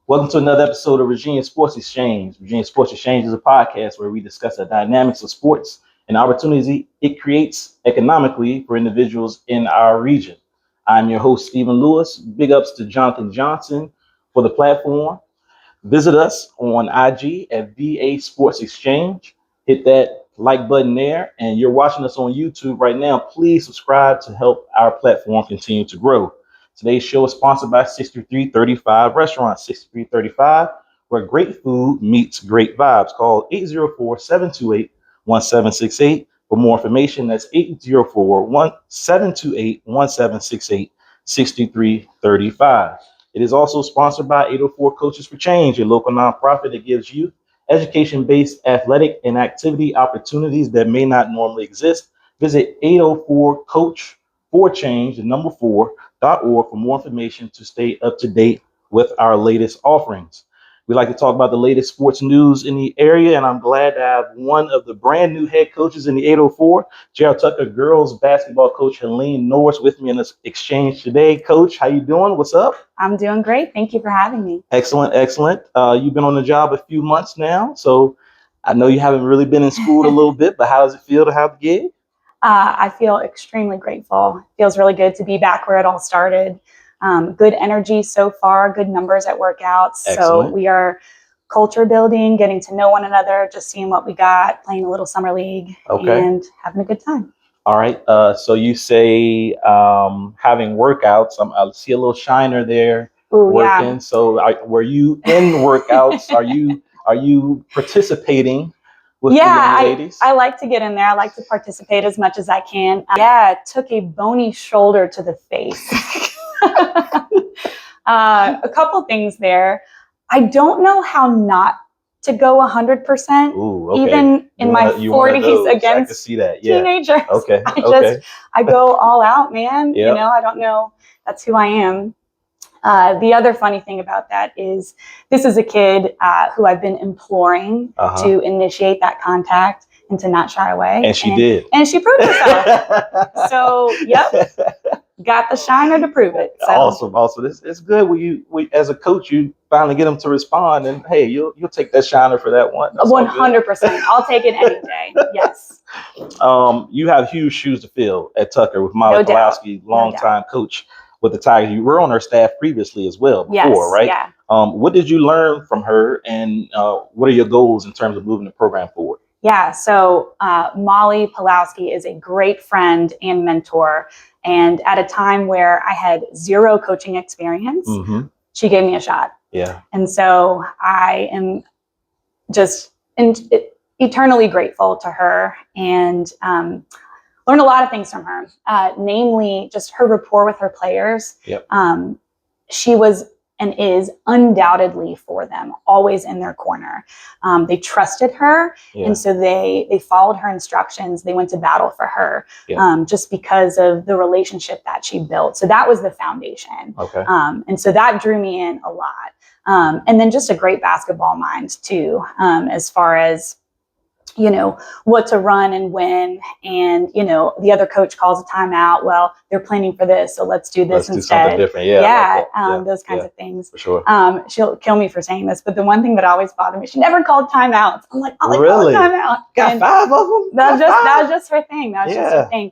Welcome to another episode of Virginia Sports Exchange. Virginia Sports Exchange is a podcast where we discuss the dynamics of sports and opportunities it creates economically for individuals in our region. I'm your host, Stephen Lewis. Big ups to Jonathan Johnson for the platform. Visit us on IG at VA Sports Exchange. Hit that like button there. And you're watching us on YouTube right now. Please subscribe to help our platform continue to grow. Today's show is sponsored by 6335 Restaurant, 6335, where great food meets great vibes. Call 804-728-1768. For more information, that's 804-728-1768, 6335. It is also sponsored by 804 Coaches for Change, a local nonprofit that gives youth education-based athletic and activity opportunities that may not normally exist. Visit 804coach4change, the number 4.org for more information to stay up to date with our latest offerings. We like to talk about the latest sports news in the area, and I'm glad to have one of the brand new head coaches in the 804, Gerald Tucker girls basketball coach Helene Norris, with me in this exchange today. Coach, how you doing? What's up? I'm doing great. Thank you for having me. Excellent, excellent. You've been on the job a few months now, so I know you haven't really been in school a little bit, but how does it feel to have the gig? I feel extremely grateful. It feels really good to be back where it all started. Good energy so far, good numbers at workouts. Excellent. So we are culture building, getting to know one another, just seeing what we got, playing a little summer league, and having a good time. All right. So you say having workouts. I see a little shiner there. Ooh, working. Yeah. So were you in workouts? Are you participating with the young ladies? I like to get in there. I like to participate as much as I can. It took a bony shoulder to the face. A couple things there. I don't know how not to go 100%. Ooh, okay. Even in my 40s against I can see that. Yeah. teenagers. Okay. I go all out, man. Yep. I don't know. That's who I am. The other funny thing about that is this is a kid who I've been imploring to initiate that contact and to not shy away. And she did. And she proved herself. So, yep. Got the shiner to prove it. So. Awesome. It's good when you as a coach, you finally get them to respond, and hey, you'll take that shiner for that one. 100%. I'll take it any day. Yes. You have huge shoes to fill at Tucker with Molly Pulowski, longtime coach with the Tigers. You were on her staff previously as well before, right? Yeah. What did you learn from her, and what are your goals in terms of moving the program forward? Yeah, so Molly Pulowski is a great friend and mentor. And at a time where I had zero coaching experience, she gave me a shot. Yeah. And so I am just eternally grateful to her and learned a lot of things from her, namely just her rapport with her players. Yep. She was and is undoubtedly for them, always in their corner. They trusted her, and so they followed her instructions. They went to battle for her, just because of the relationship that she built. So that was the foundation. Okay. And so that drew me in a lot. And then just a great basketball mind too, as far as what to run and when, and the other coach calls a timeout. Well, they're planning for this, so let's do this instead. Do something different. Those kinds of things. For sure. She'll kill me for saying this, but the one thing that always bothered me, she never called timeouts. I'm like, really? Call a timeout. Got 5 of them. That was just her thing. That was just her thing.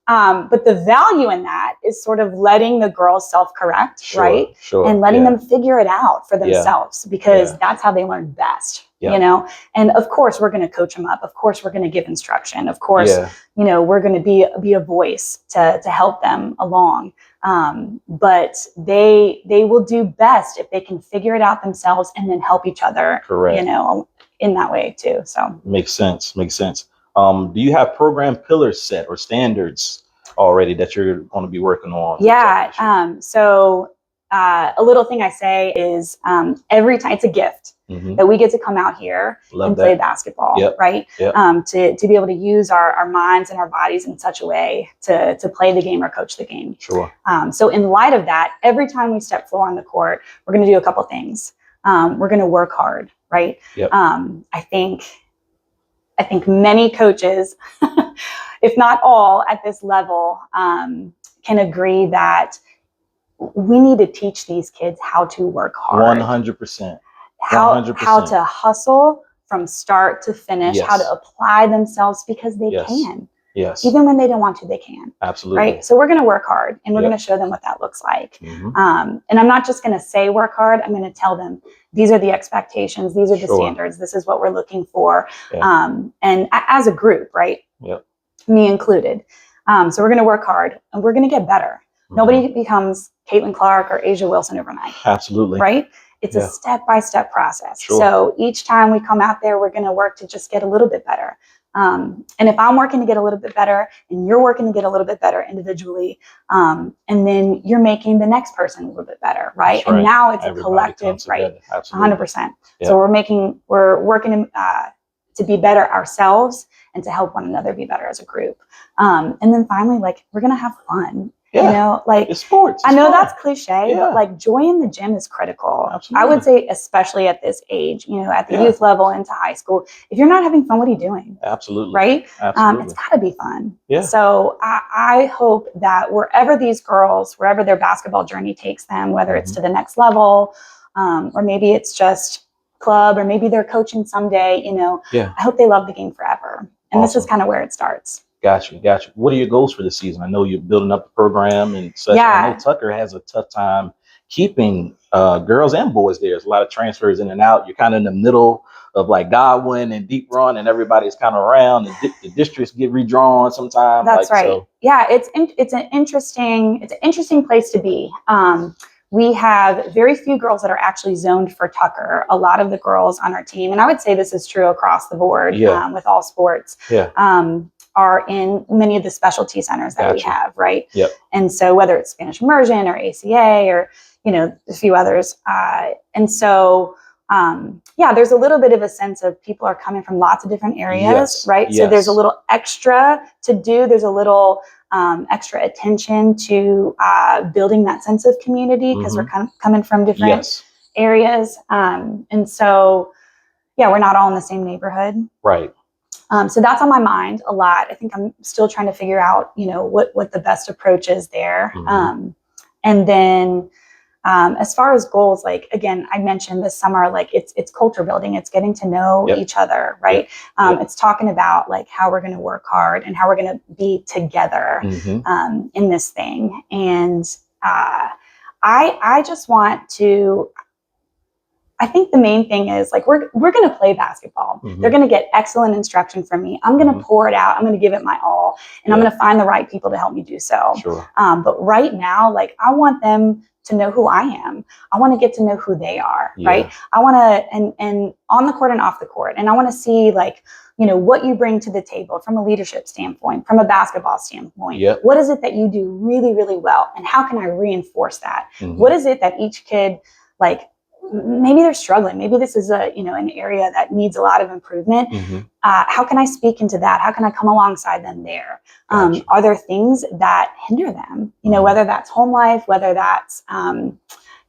But the value in that is sort of letting the girls self-correct, right? Sure. And letting them figure it out for themselves, because that's how they learn best, And of course, we're going to coach them up. Of course, we're going to give instruction. Of course, we're going to be a voice to help them along. But they will do best if they can figure it out themselves and then help each other, in that way too. So makes sense. Do you have program pillars set or standards already that you're going to be working on? Yeah. So a little thing I say is every time, it's a gift that we get to come out here and play basketball, right? Yep. To be able to use our minds and our bodies in such a way to play the game or coach the game. Sure. So in light of that, every time we step forward on the court, we're going to do a couple things. We're going to work hard, right? Yep. I think many coaches, if not all at this level, can agree that we need to teach these kids how to work hard. 100%. How to hustle from start to finish, Yes. how to apply themselves, because they Yes. can. Yes. Even when they don't want to, they can. Absolutely. Right? So we're going to work hard, and we're going to show them what that looks like. And I'm not just going to say work hard. I'm going to tell them these are the expectations. These are the standards. This is what we're looking for. And as a group, right? Yep. Me included. So we're going to work hard, and we're going to get better. Nobody becomes Caitlin Clark or Asia Wilson overnight. Absolutely. Right? It's a step-by-step process. So each time we come out there, we're going to work to just get a little bit better. And if I'm working to get a little bit better, and you're working to get a little bit better individually, and then you're making the next person a little bit better, right? And now it's a collective, right? 100%. So we're working to be better ourselves and to help one another be better as a group. And then finally, like, we're going to have fun. You know, like, it's sports. I know that's cliche, but like, joy in the gym is critical. Absolutely. I would say, especially at this age, you know, at the youth level into high school, if you're not having fun, what are you doing? Absolutely. Right? Absolutely. It's got to be fun. Yeah. So I hope that wherever these girls, wherever their basketball journey takes them, whether it's to the next level, or maybe it's just club, or maybe they're coaching someday, you know, I hope they love the game forever. And this is kind of where it starts. Got you. What are your goals for the season? I know you're building up the program and such. Yeah. I know Tucker has a tough time keeping girls and boys there. There's a lot of transfers in and out. You're kind of in the middle of like Godwin and Deep Run, and everybody's kind of around. The districts get redrawn sometimes. That's right. So. Yeah, it's an interesting place to be. We have very few girls that are actually zoned for Tucker. A lot of the girls on our team, and I would say this is true across the board with all sports. Are in many of the specialty centers that we have, right? Yep. And so whether it's Spanish immersion or ACA or, you know, a few others. And so, there's a little bit of a sense of people are coming from lots of different areas, right? Yes. So there's a little extra to do. There's a little extra attention to building that sense of community, because we're kind of coming from different areas. And so, we're not all in the same neighborhood. Right. So that's on my mind a lot. I think I'm still trying to figure out, you know, what the best approach is there. And then as far as goals, like, again, I mentioned this summer, like it's culture building. It's getting to know each other, right? It's talking about like how we're going to work hard and how we're going to be together in this thing. And I just want to, I think the main thing is like, we're going to play basketball. They're going to get excellent instruction from me. I'm going to pour it out. I'm going to give it my all, and I'm going to find the right people to help me do so. But right now, like, I want them to know who I am. I want to get to know who they are, right? I want to, and on the court and off the court. And I want to see, like, you know, what you bring to the table from a leadership standpoint, from a basketball standpoint. What is it that you do really, really well? And how can I reinforce that? What is it that each kid, like, maybe they're struggling. Maybe this is an area that needs a lot of improvement. How can I speak into that? How can I come alongside them there? Are there things that hinder them? You know, whether that's home life, whether that's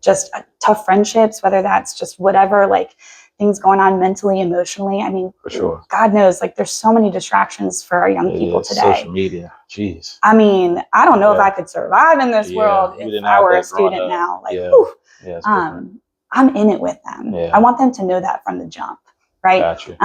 just tough friendships, whether that's just whatever, like, things going on mentally, emotionally. I mean, for sure. God knows, like, there's so many distractions for our young people today. Social media, jeez. I mean, I don't know if I could survive in this world if I were a student now. Like, I'm in it with them. I want them to know that from the jump, right? Gotcha.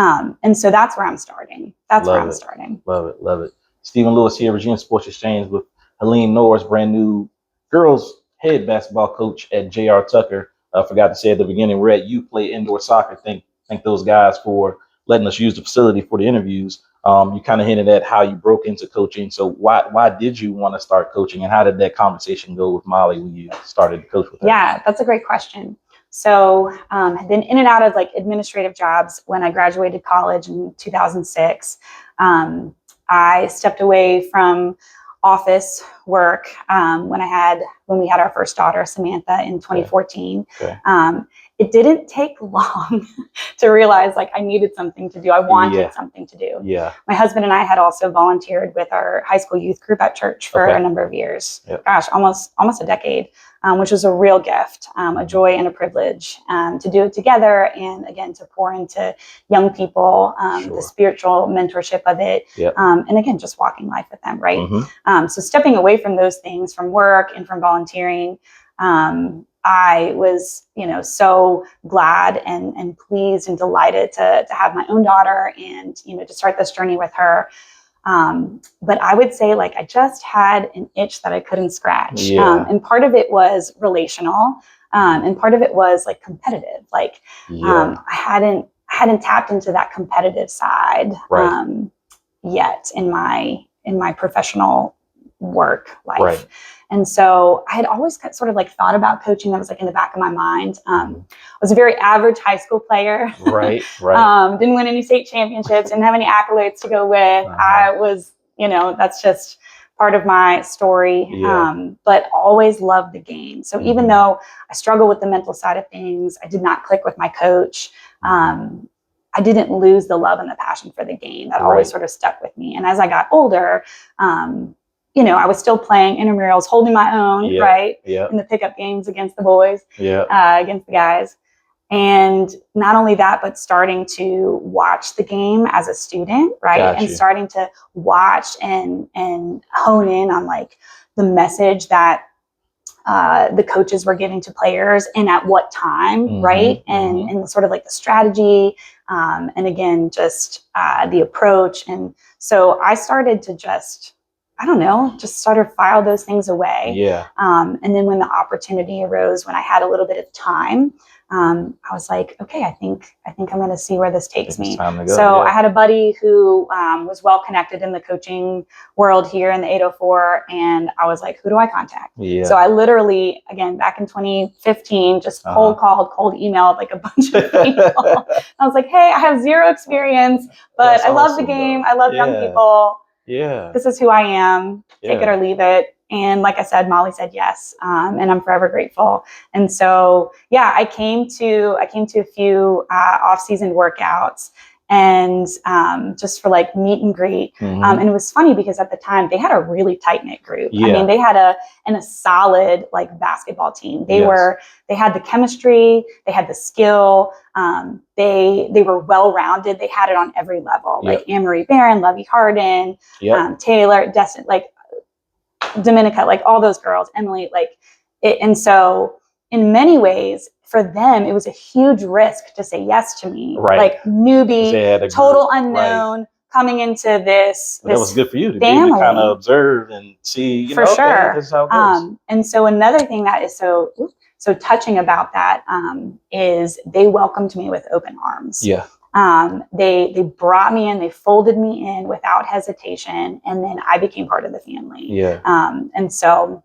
And so that's where I'm starting. Love it. Stephen Lewis here, Virginia Sports Exchange, with Helene Norris, brand new girls head basketball coach at J.R. Tucker. I forgot to say at the beginning, we're at You Play Indoor Soccer. Thank those guys for letting us use the facility for the interviews. You kind of hinted at how you broke into coaching. So why did you want to start coaching, and how did that conversation go with Molly when you started to coach with her? Yeah, that's a great question. So had been in and out of like administrative jobs when I graduated college in 2006. I stepped away from office work when we had our first daughter, Samantha, in 2014. It didn't take long to realize, like, I needed something to do. I wanted something to do. My husband and I had also volunteered with our high school youth group at church for a number of years. Gosh, almost a decade, which was a real gift, a joy and a privilege to do it together. And again, to pour into young people, the spiritual mentorship of it. And again, just walking life with them, right? So stepping away from those things, from work and from volunteering, I was, so glad and pleased and delighted to have my own daughter and, to start this journey with her. But I would say I just had an itch that I couldn't scratch. Yeah. And part of it was relational. And part of it was competitive. I hadn't tapped into that competitive side yet in my professional work life. Right. And so I had always sort of thought about coaching. That was in the back of my mind. I was a very average high school player. Right. Didn't win any state championships, didn't have any accolades to go with. I was, that's just part of my story, but always loved the game. So even though I struggle with the mental side of things, I did not click with my coach. I didn't lose the love and the passion for the game. That always sort of stuck with me. And as I got older, I was still playing intramurals, holding my own, in the pickup games against the boys, against the guys. And not only that, but starting to watch the game as a student, and starting to watch and hone in on the message that the coaches were giving to players and at what time, and sort of the strategy, and again, just the approach. And so I started to just sort of file those things away. Yeah. And then when the opportunity arose, when I had a little bit of time, I was like, okay, I think I'm going to see where this takes me. So I had a buddy who was well connected in the coaching world here in the 804, and I was like, who do I contact? Yeah. So I literally, again, back in 2015, just cold emailed a bunch of people. I was like, hey, I have zero experience, but I love the game. I love young people. Yeah. This is who I am. Take it or leave it. And like I said, Molly said yes, and I'm forever grateful. And so, I came to a few off-season workouts, and just for meet and greet. And it was funny because at the time they had a really tight knit group. I mean, they had a solid basketball team. They had the chemistry, they had the skill. They were well rounded. They had it on every level. Anne-Marie Barron, Lovey Harden, Taylor, Destin, Dominica, all those girls, Emily, and so in many ways for them, it was a huge risk to say yes to me, newbie, total unknown, coming into this. But that was good for you to family. Be able to kind of observe and see, for sure. This is how it goes. And so another thing that is so touching about that is they welcomed me with open arms. Yeah. They brought me in, they folded me in without hesitation, and then I became part of the family. Yeah. And so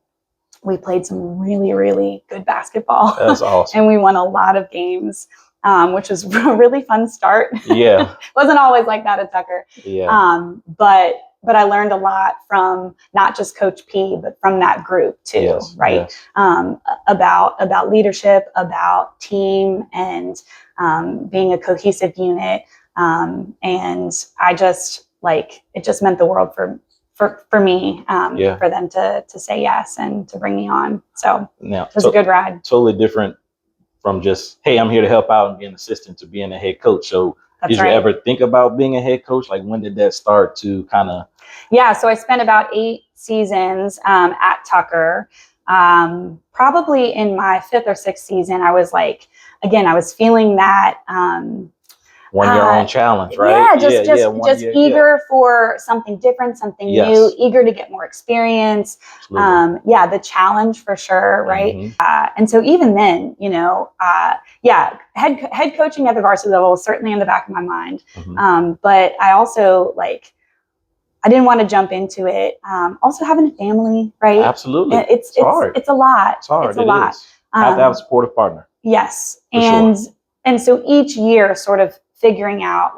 we played some really, really good basketball. That's awesome. And we won a lot of games, which was a really fun start. Yeah. Wasn't always like that at Tucker. Yeah. But I learned a lot from not just Coach P, but from that group too, yes, right? Yes. About leadership, about team, and being a cohesive unit. And I just it just meant the world for me, for them to say yes and to bring me on. So now, it was a good ride. Totally different from just, hey, I'm here to help out and be an assistant, to being a head coach. So did you ever think about being a head coach? When did that start to kind of? Yeah, so I spent about 8 seasons at Tucker. Probably in my 5th or 6th season, I was I was feeling that 1 year on challenge, right? Yeah, just eager for something different, something new, eager to get more experience. The challenge for sure, right? Mm-hmm. And so even then, head coaching at the varsity level was certainly in the back of my mind. Mm-hmm. But I also I didn't want to jump into it. Also having a family, right? Absolutely. It's hard. It's a lot. It's hard. It's a lot. Have to have a supportive partner. Yes. And so each year sort of figuring out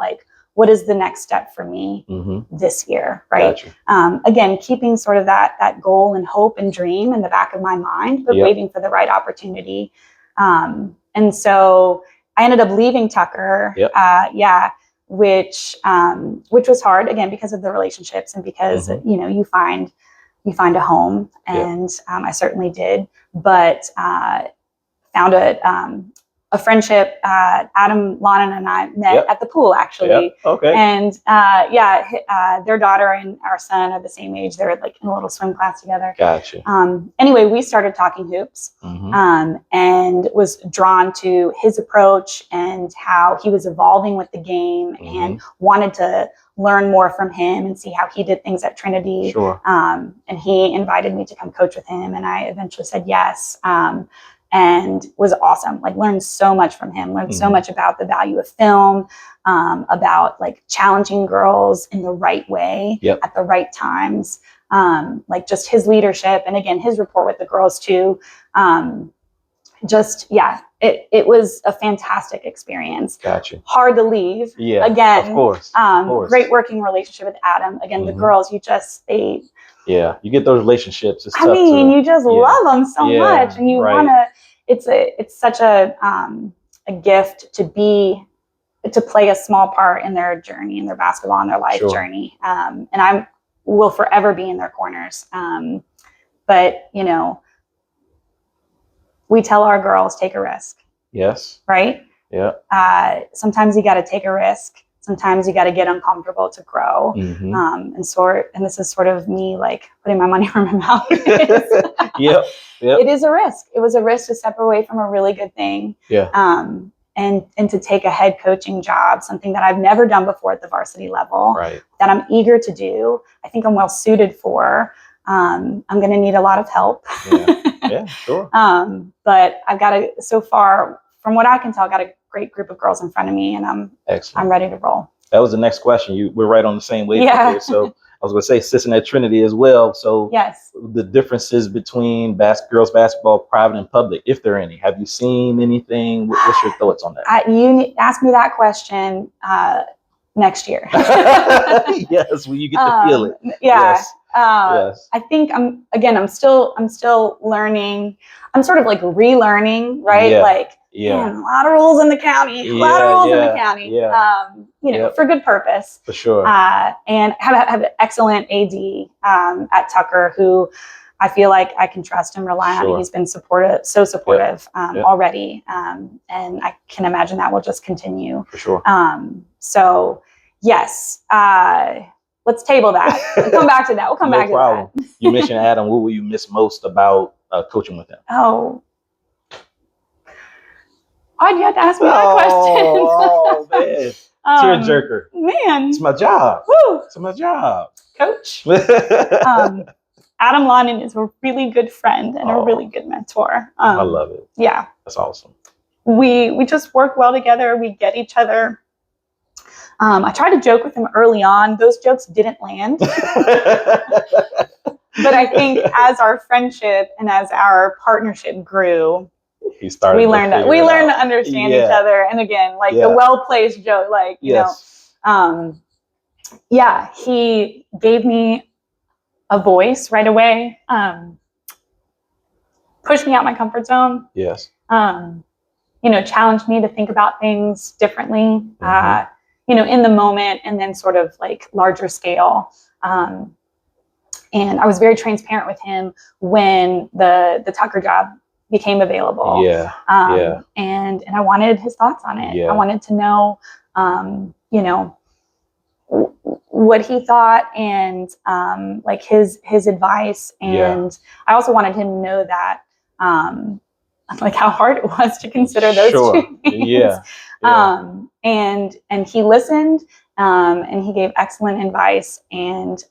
what is the next step for me this year, right? Gotcha. Again, keeping sort of that goal and hope and dream in the back of my mind, but waiting for the right opportunity. And so I ended up leaving Tucker. Which was hard, again, because of the relationships and because you find a home, and I certainly did, but found a a friendship. Adam, Lana, and I met at the pool, actually. Yep. Okay. And their daughter and our son are the same age. They're like in a little swim class together. Gotcha. Anyway, we started talking hoops, and was drawn to his approach and how he was evolving with the game, and wanted to learn more from him and see how he did things at Trinity. Sure. And he invited me to come coach with him, and I eventually said yes. And was awesome. Like, learned so much from him, learned so much about the value of film, about like challenging girls in the right way at the right times, like just his leadership. And again, his rapport with the girls too. It was a fantastic experience. Gotcha. Hard to leave. Yeah. Again, of course. Great working relationship with Adam. Again, the girls, you get those relationships. It's tough you just love them so much, and you want to. It's such a gift to play a small part in their journey, in their basketball and their life journey. And I will forever be in their corners. But we tell our girls, take a risk. Yes. Right? Yeah. Sometimes you got to take a risk. Sometimes you got to get uncomfortable to grow. And this is sort of me like putting my money where my mouth is. Yep. It is a risk. It was a risk to step away from a really good thing. Yeah. And to take a head coaching job, something that I've never done before at the varsity level, that I'm eager to do. I think I'm well suited for. I'm going to need a lot of help. Yeah, sure. But I've got so far, from what I can tell, got a great group of girls in front of me, and I'm ready to roll. That was the next question. We're right on the same wavelength here. So I was going to say, assistant at Trinity as well. So the differences between girls basketball, private and public, if there are any. Have you seen anything? What's your thoughts on that? You asked me that question next year. Yes, when you get to feel it. Yeah. Yes. I think I'm still learning. I'm sort of like relearning, right? Man, a lot of rules in the county. A lot of rules in the county. For good purpose. For sure. And have an excellent AD at Tucker, who I feel like I can trust and rely on. He's been supportive already. And I can imagine that will just continue. For sure. So yes, let's table that. We'll come back to that. We'll come back to that. You mentioned Adam. What will you miss most about coaching with him? Oh. Why'd you have to ask me that question? Oh, man. Tearjerker. Man. It's my job. Woo. It's my job. Coach. Adam Lonan is a really good friend and a really good mentor. I love it. Yeah. That's awesome. We just work well together. We get each other. I tried to joke with him early on. Those jokes didn't land. But I think as our friendship and as our partnership grew, we learned to understand each other. And again, the well-placed joke, he gave me a voice right away, pushed me out my comfort zone. Yes. Challenged me to think about things differently, in the moment, and then sort of like larger scale. And I was very transparent with him when the Tucker job became available. And I wanted his thoughts on it. I wanted to know, what he thought and his advice. And I also wanted him to know that how hard it was to consider those two things. And he listened, and he gave excellent advice, and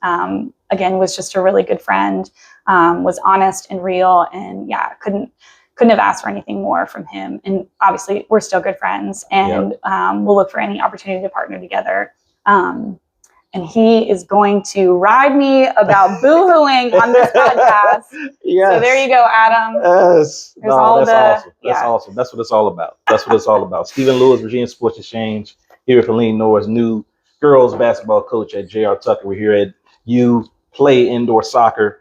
again was just a really good friend, was honest and real, and couldn't have asked for anything more from him. And obviously we're still good friends, and we'll look for any opportunity to partner together. And he is going to ride me about boohooing on this podcast. Yes. So there you go, Adam. Yes. Awesome. That's awesome. That's what it's all about. That's what it's all about. Stephen Lewis, Virginia Sports Exchange, here with Helene Norris, new girls basketball coach at J.R. Tucker. We're here at You Play Indoor Soccer,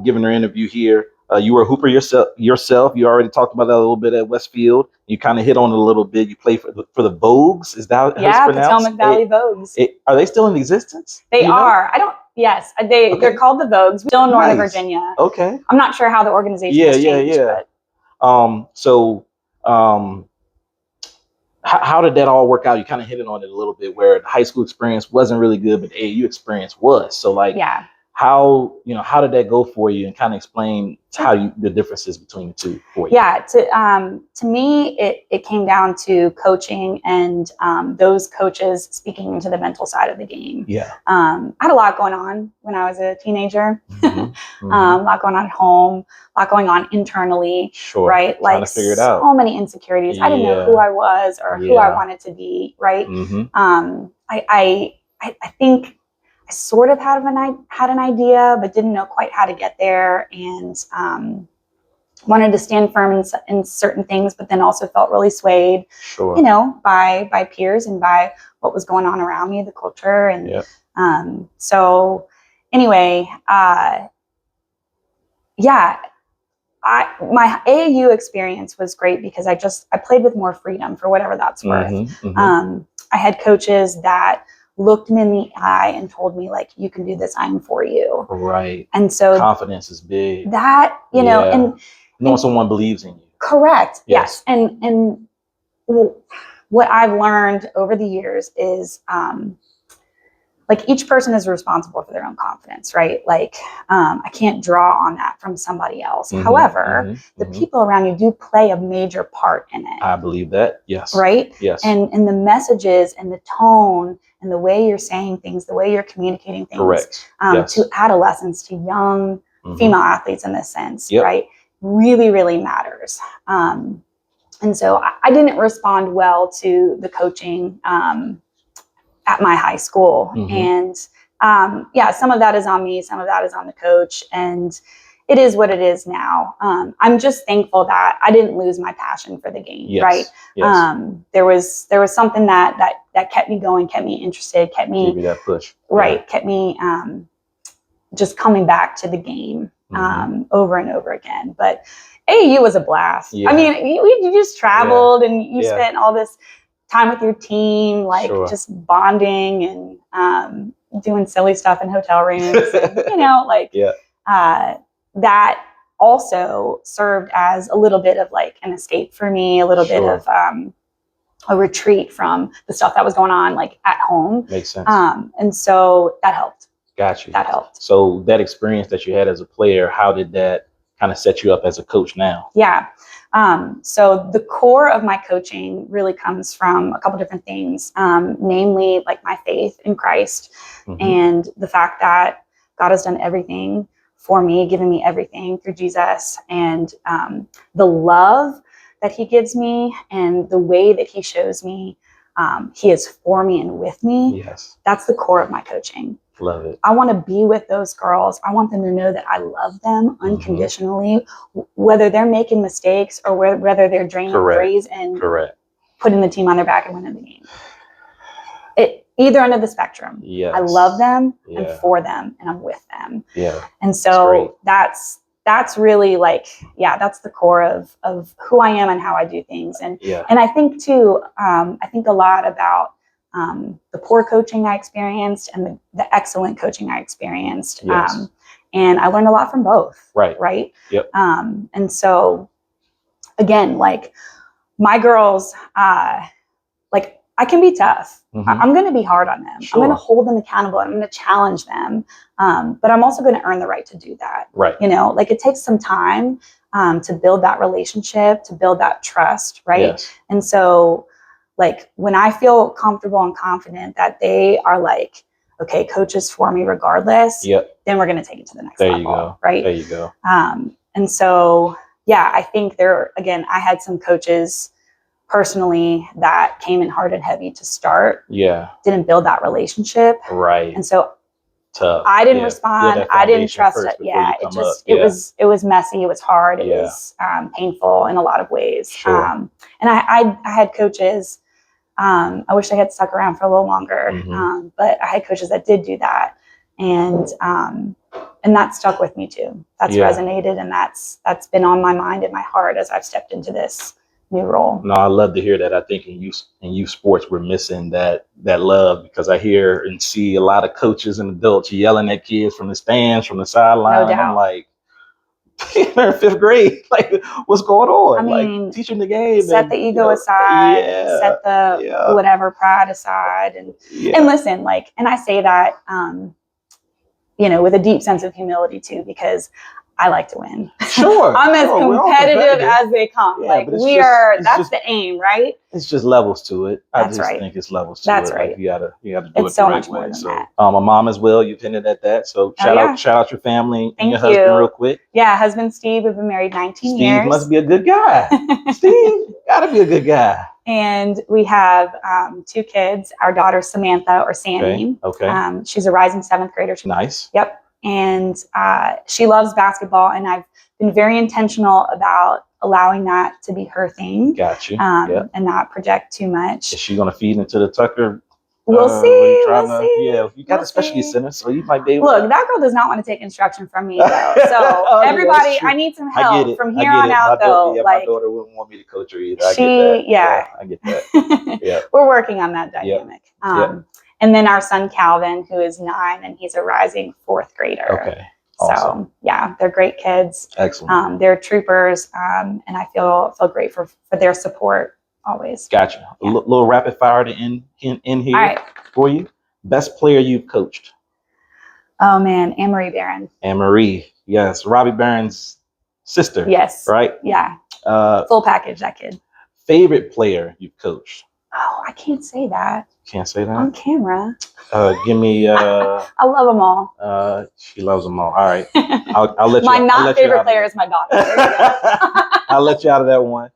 giving her interview here. You were a hooper yourself. You already talked about that a little bit at Westfield. You kind of hit on it a little bit. You play for the Vogues. Is that how it's pronounced? Potomac Valley Vogues. Are they still in existence? They are. Yes, they're called the Vogues. Still in Northern Virginia. Okay. I'm not sure how the organization has changed. But. how did that all work out? You kind of hit it on it a little bit, where the high school experience wasn't really good, but the AAU experience was. So like, how did that go for you, and kind of explain how the differences between the two for you? Yeah, to me, it came down to coaching and those coaches speaking into the mental side of the game. Yeah, I had a lot going on when I was a teenager. Mm-hmm. A lot going on at home, a lot going on internally. Sure. Right, like to figure it out. So many insecurities. I didn't know who I was or who I wanted to be. Right. I think I sort of had an idea, but didn't know quite how to get there, and wanted to stand firm in certain things, but then also felt really swayed, by peers and by what was going on around me, the culture, and so anyway, my AAU experience was great because I played with more freedom, for whatever that's worth. I had coaches that looked me in the eye and told me, like, you can do this, I'm for you. Right. And so confidence is big. That, and knowing someone believes in you. Correct. Yes. And what I've learned over the years is, like, each person is responsible for their own confidence, right? Like, I can't draw on that from somebody else. However, the people around you do play a major part in it. I believe that. Yes. Right? Yes. And the messages and the tone and the way you're saying things, the way you're communicating things. Correct. To adolescents, to young female athletes in this sense, right? Really, really matters. And so I didn't respond well to the coaching at my high school. And some of that is on me, some of that is on the coach, and it is what it is now. I'm just thankful that I didn't lose my passion for the game, right? Yes. There was something that kept me going, kept me interested, kept me, give you that push. Right, kept me just coming back to the game over and over again. But AAU was a blast. I mean, you just traveled and you spent all this time with your team, like just bonding and doing silly stuff in hotel rooms, and, that also served as a little bit of like an escape for me, a little bit of a retreat from the stuff that was going on, like, at home. Makes sense. And so that helped. Got you. That helped. So that experience that you had as a player, how did that kind of set you up as a coach now? Yeah. So the core of my coaching really comes from a couple different things, namely, like, my faith in Christ and the fact that God has done everything for me, given me everything through Jesus, and the love that he gives me and the way that he shows me he is for me and with me. Yes. That's the core of my coaching. Love it. I want to be with those girls. I want them to know that I love them unconditionally, whether they're making mistakes or whether they're draining threes and putting the team on their back and winning the game. Either end of the spectrum. Yes. I love them and for them, and I'm with them. Yeah. And so that's really, like, that's the core of who I am and how I do things. And and I think too, I think a lot about the poor coaching I experienced and the excellent coaching I experienced. Yes. And I learned a lot from both. Right. Yep. And so, again, like, my girls, like, I can be tough. I'm going to be hard on them. I'm going to hold them accountable. I'm going to challenge them. But I'm also going to earn the right to do that. Right. Like, it takes some time to build that relationship, to build that trust. Right. Yes. And so, like, when I feel comfortable and confident that they are like, okay, coach is for me regardless, then we're going to take it to the next level. You go. Right. There you go. And so, I think I had some coaches personally that came in hard and heavy to start. Yeah. Didn't build that relationship. Right. And so tough. I didn't respond. I didn't trust it. It was messy. It was hard. It was painful in a lot of ways. Sure. And I had coaches, I wish I had stuck around for a little longer. But I had coaches that did do that. And that stuck with me too. That's resonated, and that's been on my mind and my heart as I've stepped into this new role. No, I love to hear that. I think in youth sports, we're missing that love, because I hear and see a lot of coaches and adults yelling at kids from the stands, from the sideline. No doubt. I'm like, They're in 5th grade. Like, what's going on? I mean, like, teach them the game. Set the ego aside. Set the whatever pride aside. And listen, like, and I say that, with a deep sense of humility too, because I like to win. Sure. I'm as competitive as they come. Yeah, like that's the aim, right? It's just levels to it. That's I just right. think it's levels to that's it. Right. Like, you gotta do it's it so the right much way. more than So that. my mom as well, you've hinted at that. So shout out your family and your husband real quick. Yeah, husband Steve, we've been married 19 years. Steve must be a good guy. Steve gotta be a good guy. And we have 2 kids. Our daughter Samantha, or Sammy. Okay. She's a rising 7th grader. Nice. Yep. And she loves basketball, and I've been very intentional about allowing that to be her thing. Got you. And not project too much. Is she gonna feed into the Tucker? We'll see. Yeah, you got a specialty center, so you might be able Look, that girl does not want to take instruction from me, though. So everybody, I need some help from here on out, though. My daughter wouldn't want me to coach her either. I get that. Yeah. We're working on that dynamic. And then our son Calvin, who is 9, and he's a rising 4th grader. Okay. Awesome. So yeah, they're great kids. Excellent. They're troopers, and I feel great for their support always. Gotcha. Yeah. A little rapid fire to end here for you. Best player you've coached? Oh man, Anne-Marie Barron. Anne-Marie, yes, Robbie Barron's sister. Yes. Right. Yeah. Full package, that kid. Favorite player you've coached? Oh, I can't say that. Can't say that on camera. Give me. I love them all. She loves them all. All right. I'll let you. My not favorite player is my daughter. I'll let you out of that one.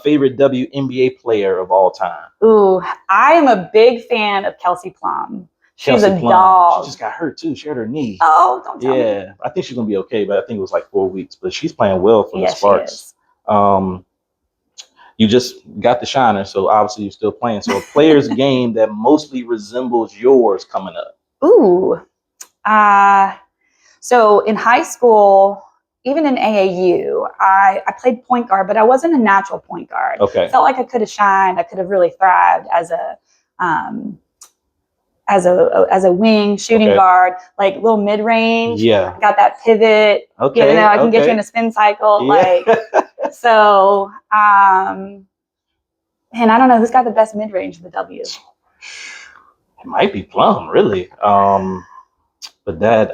Favorite WNBA player of all time? Ooh, I am a big fan of Kelsey Plum. She's a dog. She just got hurt too. She hurt her knee. Oh, don't tell me. Yeah, I think she's gonna be okay, but I think it was like 4 weeks. But she's playing well for the Sparks. She is. You just got the shiner, so obviously you're still playing. So a player's game that mostly resembles yours coming up. Ooh. So in high school, even in AAU, I played point guard, but I wasn't a natural point guard. Okay. Felt like I could have shined. I could have really thrived as a wing shooting guard, like little mid range. Yeah. I got that pivot. Okay. I can get you in a spin cycle. Yeah. So, and I don't know who's got the best mid range of the W. It might be Plum, really. But that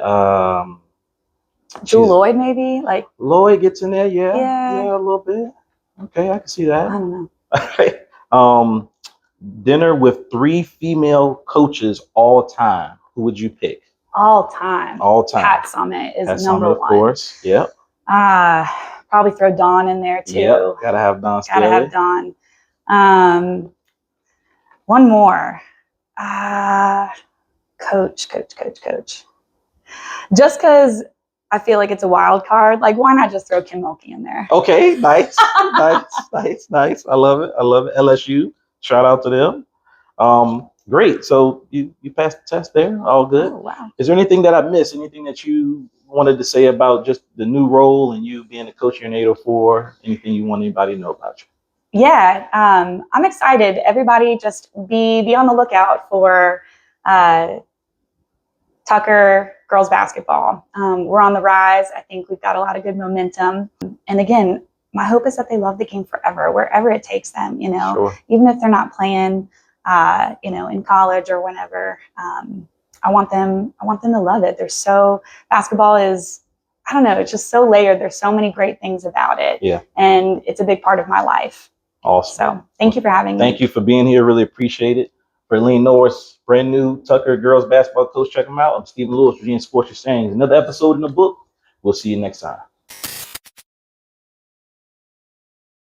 Jewel Lloyd, maybe? Like Lloyd gets in there, yeah, a little bit. Okay, I can see that. I don't know. Dinner with 3 female coaches all time. Who would you pick? All time. Pat Summitt is number 1. Of course. Yep. Probably throw Dawn in there too. Yep. Gotta have Dawn. Gotta have Dawn. One more. Coach. Just because I feel like it's a wild card, like why not just throw Kim Mulkey in there? Okay, nice. Nice. I love it. LSU. Shout out to them. Great. So you passed the test there. All good. Oh, wow. Is there anything that I missed? Anything that you wanted to say about just the new role and you being a coach here in 804? Anything you want anybody to know about you? Yeah, I'm excited. Everybody just be on the lookout for Tucker girls basketball. We're on the rise. I think we've got a lot of good momentum. And again, my hope is that they love the game forever, wherever it takes them, Sure. Even if they're not playing, in college or whenever. I want them to love it. Basketball is, I don't know, it's just so layered. There's so many great things about it. Yeah. And it's a big part of my life. Awesome. So thank you for having me. Thank you for being here. Really appreciate it. For Helene Norris, brand new Tucker girls basketball coach, check them out. I'm Stephen Lewis, Virginia Sports Exchange. Another episode in the book. We'll see you next time.